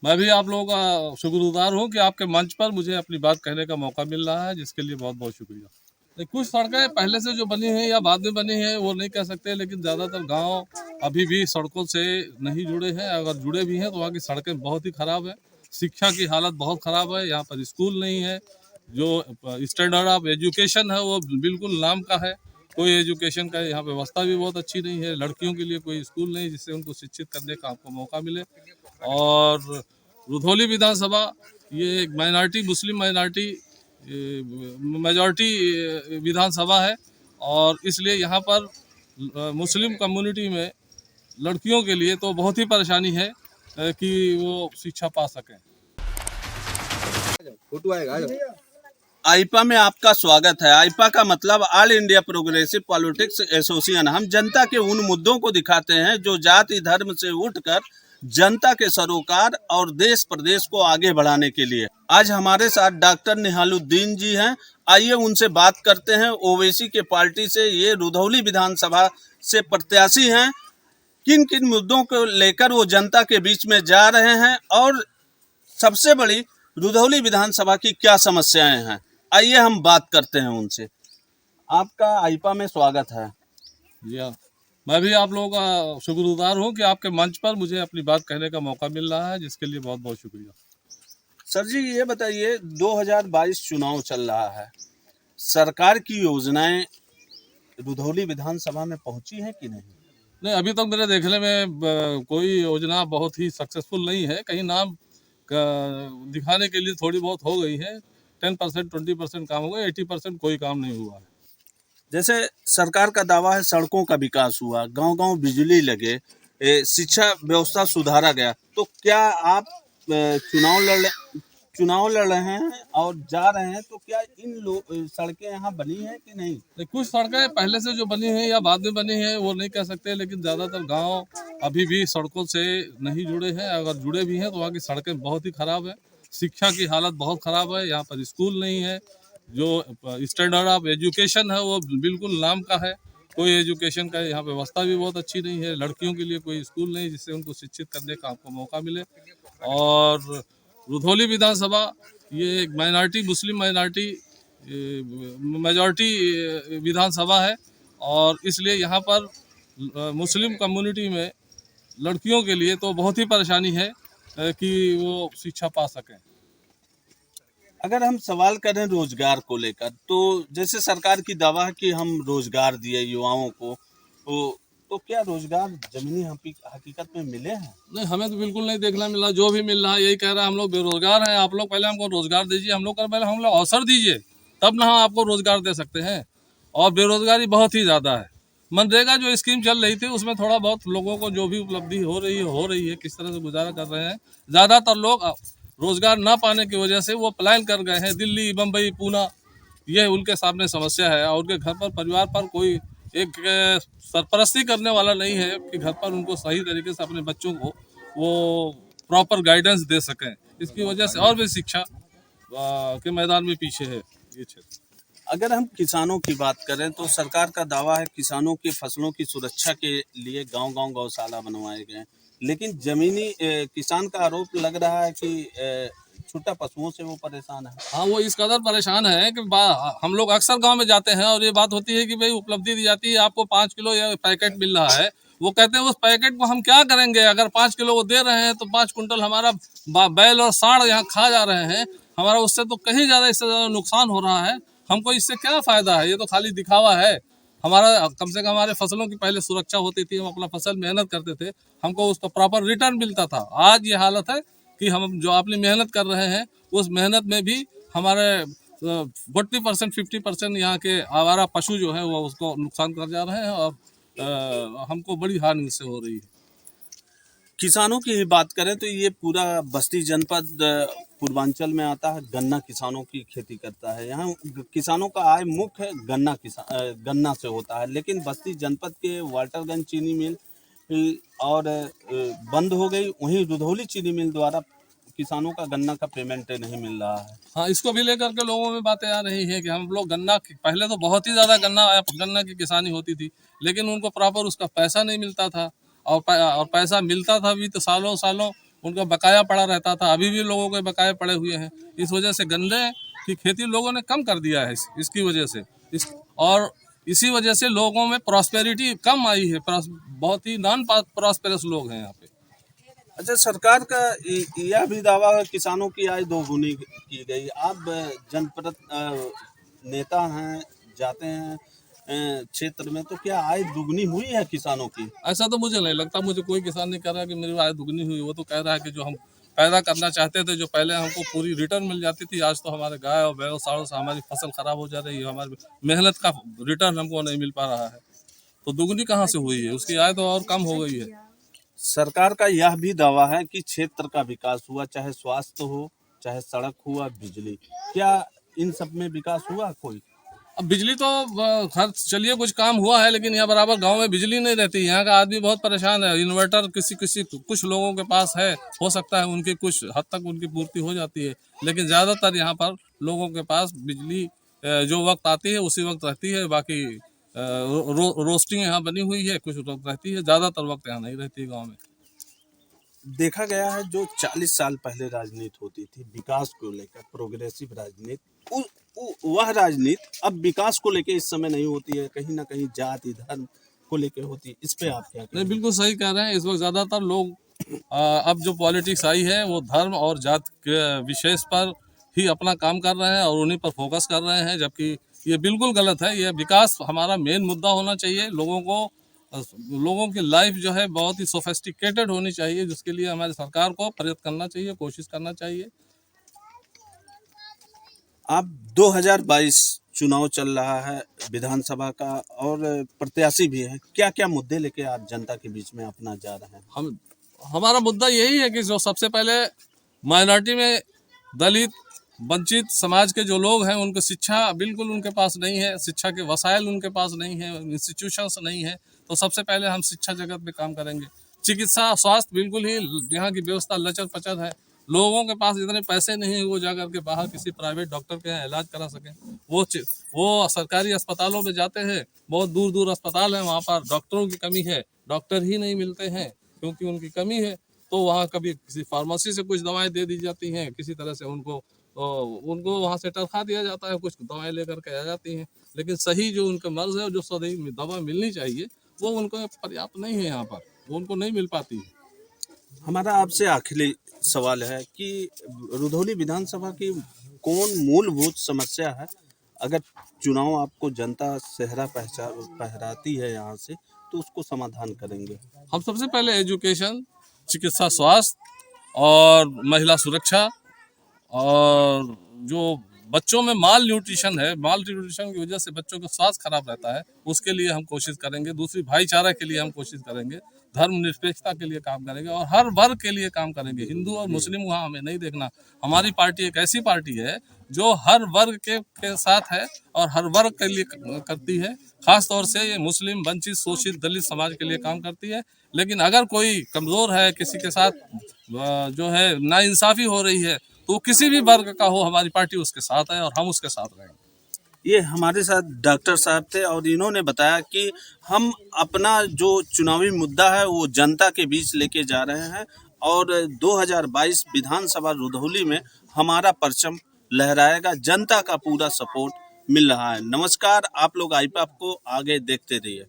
मैं भी आप लोगों का शुक्रगुजार हूँ कि आपके मंच पर मुझे अपनी बात कहने का मौका मिल रहा है, जिसके लिए बहुत बहुत शुक्रिया। कुछ सड़कें पहले से जो बनी हैं या बाद में बनी हैं वो नहीं कह सकते, लेकिन ज़्यादातर गांव अभी भी सड़कों से नहीं जुड़े हैं। अगर जुड़े भी हैं तो वहाँ की सड़कें बहुत ही ख़राब है। शिक्षा की हालत बहुत ख़राब है। यहाँ पर स्कूल नहीं है। जो स्टैंडर्ड ऑफ एजुकेशन है वो बिल्कुल नाम का है। कोई एजुकेशन का यहाँ व्यवस्था भी बहुत अच्छी नहीं है। लड़कियों के लिए कोई स्कूल नहीं जिससे उनको शिक्षित करने का आपको मौका मिले। और रुधौली विधानसभा ये एक माइनॉरिटी, मुस्लिम माइनॉरिटी मेजॉरिटी विधानसभा है, और इसलिए यहाँ पर मुस्लिम कम्युनिटी में लड़कियों के लिए तो बहुत ही परेशानी है कि वो शिक्षा पा सकें। फोटो आएगा। आईपा में आपका स्वागत है। आईपा का मतलब all India progressive politics association. हम जनता के उन मुद्दों को दिखाते हैं जो जाति धर्म से उठकर जनता के सरोकार और देश प्रदेश को आगे बढ़ाने के लिए। आज हमारे साथ डॉक्टर निहालुद्दीन जी हैं। आइए उनसे बात करते हैं। ओवैसी के पार्टी से ये रुधौली विधानसभा से प्रत्याशी हैं। किन किन मुद्दों को लेकर वो जनता के बीच में जा रहे हैं और सबसे बड़ी रुधौली विधानसभा की क्या समस्याएं हैं, आइए हम बात करते हैं उनसे। आपका आईपा में स्वागत है। जी हाँ, मैं भी आप लोगों का शुक्रगुजार हूँ कि आपके मंच पर मुझे अपनी बात कहने का मौका मिल रहा है, जिसके लिए बहुत बहुत शुक्रिया। सर जी ये बताइए, 2022 चुनाव चल रहा है, सरकार की योजनाएं रुधौली विधानसभा में पहुंची हैं कि नहीं? नहीं, अभी तक मेरे देखने में कोई योजना बहुत ही सक्सेसफुल नहीं है। कहीं नाम दिखाने के लिए थोड़ी बहुत हो गई है। 10% 20% काम हो गया, 80% कोई काम नहीं हुआ है। जैसे सरकार का दावा है सड़कों का विकास हुआ, गांव-गांव बिजली लगे, शिक्षा व्यवस्था सुधारा गया, तो क्या आप चुनाव लड़ रहे हैं और जा रहे हैं, तो क्या इन सड़कें यहाँ बनी हैं कि नहीं? कुछ सड़कें पहले से जो बनी हैं या बाद में बनी हैं वो नहीं कह सकते, लेकिन ज़्यादातर गांव अभी भी सड़कों से नहीं जुड़े हैं। अगर जुड़े भी हैं तो वहाँ की सड़कें बहुत ही ख़राब है। शिक्षा की हालत बहुत ख़राब है। यहाँ पर स्कूल नहीं है। जो स्टैंडर्ड ऑफ एजुकेशन है वो बिल्कुल नाम का है। कोई एजुकेशन का यहाँ व्यवस्था भी बहुत अच्छी नहीं है। लड़कियों के लिए कोई स्कूल नहीं जिससे उनको शिक्षित करने का आपको मौका मिले। और रुधौली विधानसभा ये एक माइनॉरिटी, मुस्लिम माइनॉरिटी मेजॉरिटी विधानसभा है, और इसलिए यहाँ पर मुस्लिम कम्युनिटी में लड़कियों के लिए तो बहुत ही परेशानी है कि वो शिक्षा पा सकें। अगर हम सवाल करें रोजगार को लेकर, तो जैसे सरकार की दावा है कि हम रोजगार दिए युवाओं को, तो क्या रोजगार जमीनी हकीकत में मिले हैं? नहीं, हमें तो बिल्कुल नहीं देखना मिला। जो भी मिल रहा है यही कह रहा है हम लोग बेरोजगार हैं। आप लोग पहले हमको रोजगार दीजिए, हम लोग पहले हम लोग अवसर दीजिए, तब ना हम आपको रोजगार दे सकते हैं। और बेरोजगारी बहुत ही ज़्यादा है। मनरेगा जो स्कीम चल रही थी उसमें थोड़ा बहुत लोगों को जो भी उपलब्धि हो रही है, किस तरह से गुजारा कर रहे हैं। ज़्यादातर लोग रोजगार ना पाने की वजह से वो पलायन कर गए हैं दिल्ली, बम्बई, पूना। ये उनके सामने समस्या है, और उनके घर पर, परिवार पर कोई एक सरपरस्ती करने वाला नहीं है कि घर पर उनको सही तरीके से अपने बच्चों को वो प्रॉपर गाइडेंस दे सकें। इसकी वजह से और भी शिक्षा के मैदान में पीछे है ये क्षेत्र। अगर हम किसानों की बात करें तो सरकार का दावा है किसानों की फसलों की सुरक्षा के लिए गांव-गांव गौशाला बनवाए गए, लेकिन जमीनी किसान का आरोप लग रहा है कि छोटा पशुओं से वो परेशान है। हाँ, वो इस कदर परेशान है कि हम लोग अक्सर गांव में जाते हैं और ये बात होती है कि भाई उपलब्धि दी जाती है, आपको 5 किलो या पैकेट मिल रहा है। वो कहते हैं उस पैकेट को हम क्या करेंगे, अगर 5 किलो वो दे रहे हैं तो 5 कुंटल हमारा बैल और साढ़ यहाँ खा जा रहे हैं। हमारा उससे तो कहीं ज़्यादा, इससे ज़्यादा नुकसान हो रहा है। हमको इससे क्या फ़ायदा है? ये तो खाली दिखावा है। हमारा कम से कम हमारे फसलों की पहले सुरक्षा होती थी, हम अपना फसल मेहनत करते थे, हमको उसका प्रॉपर रिटर्न मिलता था। आज ये हालत है कि हम जो अपनी मेहनत कर रहे हैं उस मेहनत में भी हमारे 40% 50% यहाँ के आवारा पशु जो है वो उसको नुकसान कर जा रहे हैं, और हमको बड़ी हानि इससे हो रही है। किसानों की ही बात करें तो ये पूरा बस्ती जनपद पूर्वांचल में आता है। गन्ना किसानों की खेती करता है। यहाँ किसानों का आय मुख्य गन्ना से होता है, लेकिन बस्ती जनपद के वाल्टरगंज चीनी मिल और बंद हो गई। वहीं रुधौली चीनी मिल द्वारा किसानों का गन्ना का पेमेंट नहीं मिल रहा है। हाँ, इसको भी लेकर के लोगों में बातें आ रही है कि हम लोग पहले तो बहुत ही ज़्यादा गन्ना की किसानी होती थी, लेकिन उनको प्रॉपर उसका पैसा नहीं मिलता था। और पैसा मिलता था भी तो सालों सालों उनका बकाया पड़ा रहता था, अभी भी लोगों के बकाये पड़े हुए हैं। इस वजह से गन्ने की खेती लोगों ने कम कर दिया है इसकी वजह से और इसी वजह से लोगों में प्रॉस्पेरिटी कम आई है, बहुत ही नॉन प्रॉस्पेरस लोग हैं यहाँ पे। अच्छा, सरकार का यह भी दावा है किसानों की आय दोगुनी की गई। आप नेता हैं, जाते हैं क्षेत्र में, तो क्या आय दुगनी हुई है किसानों की? ऐसा तो मुझे नहीं लगता, मुझे कोई किसान नहीं कह रहा कि मेरी आय दुगनी हुई। वो तो कह रहा है कि जो हम पैदा करना चाहते थे, जो पहले हमको पूरी रिटर्न मिल जाती थी, आज तो हमारे गाय और बैल सालों से हमारी फसल खराब हो जा रही है, हमारी मेहनत का रिटर्न हमको नहीं मिल पा रहा है, तो दुगनी कहाँ से हुई है? उसकी आय तो और कम हो गई है। सरकार का यह भी दावा है कि क्षेत्र का विकास हुआ, चाहे स्वास्थ्य हो, चाहे सड़क हुआ, बिजली। क्या इन सब में विकास हुआ कोई? अब बिजली तो खैर चलिए कुछ काम हुआ है, लेकिन यहाँ बराबर गांव में बिजली नहीं रहती। यहाँ का आदमी बहुत परेशान है। इन्वर्टर कुछ लोगों के पास है, हो सकता है उनकी कुछ हद तक उनकी पूर्ति हो जाती है, लेकिन ज़्यादातर यहाँ पर लोगों के पास बिजली जो वक्त आती है उसी वक्त रहती है। बाकी रोस्टिंग यहाँ बनी हुई है, कुछ वक्त रहती है, ज़्यादातर वक्त यहाँ नहीं रहती है गाँव में। देखा गया है जो 40 साल पहले राजनीति होती थी विकास को लेकर, प्रोग्रेसिव राजनीति, वह राजनीति अब विकास को लेकर इस समय नहीं होती है, कहीं ना कहीं जाति धर्म को लेकर होती है। इस पे आप क्या कहेंगे? नहीं, बिल्कुल सही कह रहे हैं। इस वक्त ज़्यादातर लोग अब जो पॉलिटिक्स आई है वो धर्म और जात के विशेष पर ही अपना काम कर रहे हैं और उन्हीं पर फोकस कर रहे हैं, जबकि ये बिल्कुल गलत है। ये विकास हमारा मेन मुद्दा होना चाहिए। लोगों की लाइफ जो है बहुत ही सोफिस्टिकेटेड होनी चाहिए, जिसके लिए हमारी सरकार को प्रयत्न करना चाहिए, कोशिश करना चाहिए। अब 2022 चुनाव चल रहा है विधानसभा का और प्रत्याशी भी है, क्या क्या मुद्दे लेके आप जनता के बीच में अपना जा रहे हैं? हमारा मुद्दा यही है कि जो सबसे पहले माइनॉरिटी में दलित वंचित समाज के जो लोग हैं उनको शिक्षा बिल्कुल उनके पास नहीं है, शिक्षा के वसाइल उनके पास नहीं है, इंस्टीट्यूशंस नहीं है। तो सबसे पहले हम शिक्षा जगत में काम करेंगे। चिकित्सा स्वास्थ्य बिल्कुल ही यहाँ की व्यवस्था लचर पचर है। लोगों के पास इतने पैसे नहीं है वो जाकर के बाहर किसी प्राइवेट डॉक्टर के यहाँ इलाज करा सकें। वो सरकारी अस्पतालों में जाते हैं, बहुत दूर दूर अस्पताल हैं, वहाँ पर डॉक्टरों की कमी है, डॉक्टर ही नहीं मिलते हैं क्योंकि उनकी कमी है। तो वहाँ कभी किसी फार्मेसी से कुछ दवाएं दे दी जाती हैं, किसी तरह से उनको वहाँ से टरखा दिया जाता है, कुछ दवाएं लेकर के आ जाती हैं, लेकिन सही जो उनका मर्ज है, जो सही दवा मिलनी चाहिए वो उनको पर्याप्त नहीं है, यहाँ पर वो उनको नहीं मिल पाती है। हमारा आपसे आखिरी सवाल है कि रुधौली विधानसभा की कौन मूलभूत समस्या है, अगर चुनाव आपको जनता सेहरा पहराती है यहाँ से, तो उसको समाधान करेंगे? हम सबसे पहले एजुकेशन, चिकित्सा स्वास्थ्य और महिला सुरक्षा, और जो बच्चों में माल न्यूट्रिशन है, माल न्यूट्रिशन की वजह से बच्चों का स्वास्थ्य खराब रहता है, उसके लिए हम कोशिश करेंगे। दूसरी भाईचारा के लिए हम कोशिश करेंगे, धर्म निरपेक्षता के लिए काम करेंगे और हर वर्ग के लिए काम करेंगे। हिंदू और मुस्लिम वहाँ हमें नहीं देखना। हमारी पार्टी एक ऐसी पार्टी है जो हर वर्ग के साथ है और हर वर्ग के लिए करती है। खास तौर से ये मुस्लिम, वंचित, शोषित, दलित समाज के लिए काम करती है। लेकिन अगर कोई कमज़ोर है, किसी के साथ जो है नाइंसाफ़ी हो रही है, तो किसी भी वर्ग का हो, हमारी पार्टी उसके साथ है और हम उसके साथ रहेंगे। ये हमारे साथ डॉक्टर साहब थे और इन्होंने बताया कि हम अपना जो चुनावी मुद्दा है वो जनता के बीच लेके जा रहे हैं और 2022 विधानसभा रुधौली में हमारा परचम लहराएगा। जनता का पूरा सपोर्ट मिल रहा है। नमस्कार, आप लोग आईपैप को आगे देखते रहिए।